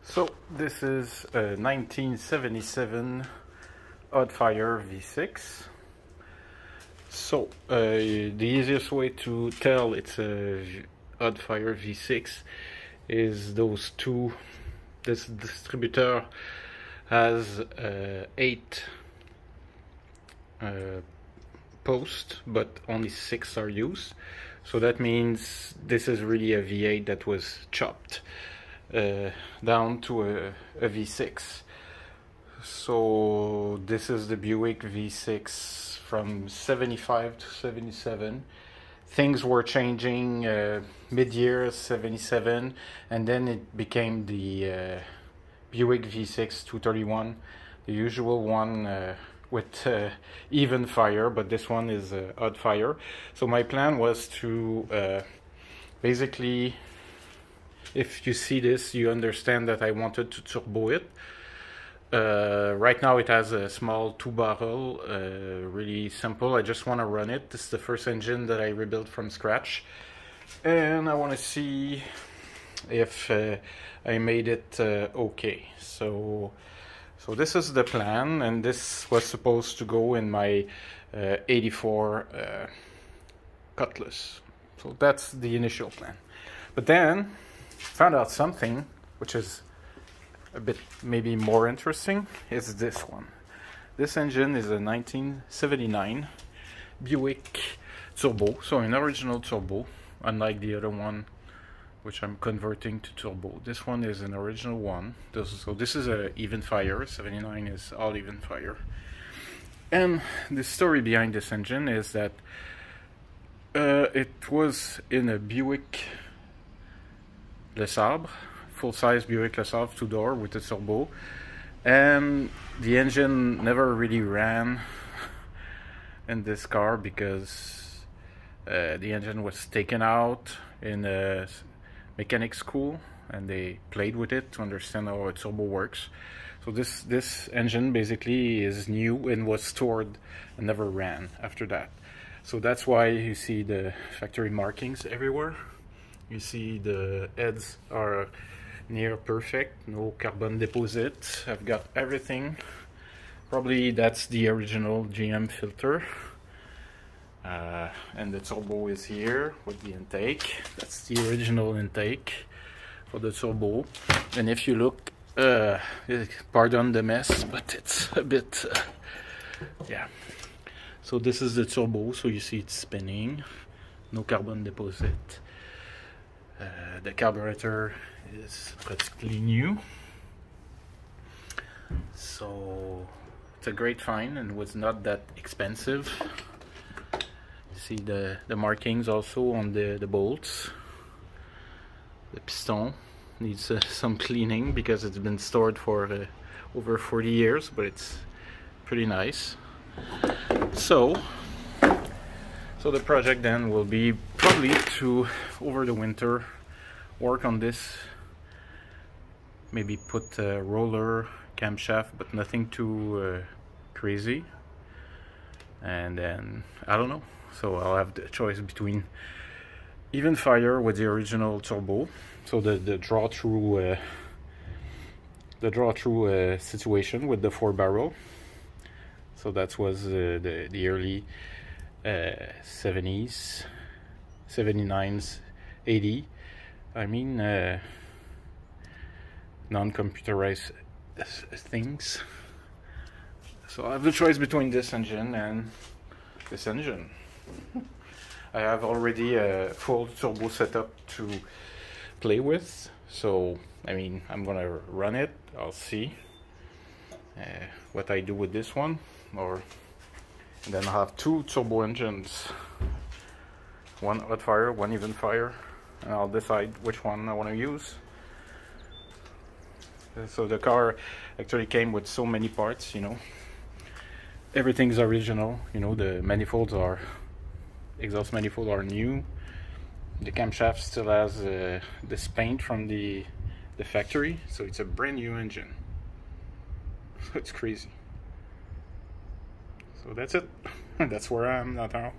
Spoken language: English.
So this is a 1977 Oddfire V6. So the easiest way to tell it's a Oddfire V6 is those two. This distributor has 8 posts, but only 6 are used. So that means this is really a V8 that was chopped down to a V6. So this is the Buick V6 from 75 to 77. Things were changing mid-year 77, and then it became the Buick V6 231, the usual one with even fire, but this one is odd fire. So my plan was to basically, if you see this, you understand that I wanted to turbo it. Right now it has a small 2-barrel, really simple. I just want to run it. This is the first engine that I rebuilt from scratch, and I want to see if I made it okay. So this is the plan, and this was supposed to go in my 84 Cutlass. So that's the initial plan. But then found out something which is a bit maybe more interesting, is this one. This engine is a 1979 Buick turbo, so an original turbo, unlike the other one which I'm converting to turbo. This one is an original one. So this is a even fire. 79 is all even fire. And the story behind this engine is that it was in a Buick Lesabre, full-size Buick Lesabre 2-door with a turbo, and the engine never really ran in this car because the engine was taken out in a mechanic school and they played with it to understand how a turbo works. So this engine basically is new and was stored and never ran after that. So that's why you see the factory markings everywhere. You see the heads are near perfect, no carbon deposit. I've got everything. Probably that's the original GM filter. And the turbo is here with the intake. That's the original intake for the turbo. And if you look, pardon the mess, but it's a bit, yeah. So this is the turbo, so you see it's spinning, no carbon deposit. The carburetor is practically new. So it's a great find and was not that expensive. See the markings also on the bolts. The piston needs some cleaning because it's been stored for over 40 years, but it's pretty nice. So the project then will be probably to, over the winter, work on this, maybe put a roller camshaft, but nothing too crazy, and then I don't know. So I'll have the choice between even fire with the original turbo, so the draw-through situation with the 4-barrel. So that was the early 70s, 79s, 80. I mean, non-computerized things. So I have the choice between this engine and this engine. I have already a full turbo setup to play with, so I mean, I'm gonna run it. I'll see what I do with this one, and then I'll have 2 turbo engines, one odd fire, one even fire, and I'll decide which one I want to use. So the car actually came with so many parts, you know. Everything's original, you know. The manifolds are, exhaust manifold are new. The camshaft still has this paint from the factory, so it's a brand new engine. It's crazy. So that's it. That's where I am now.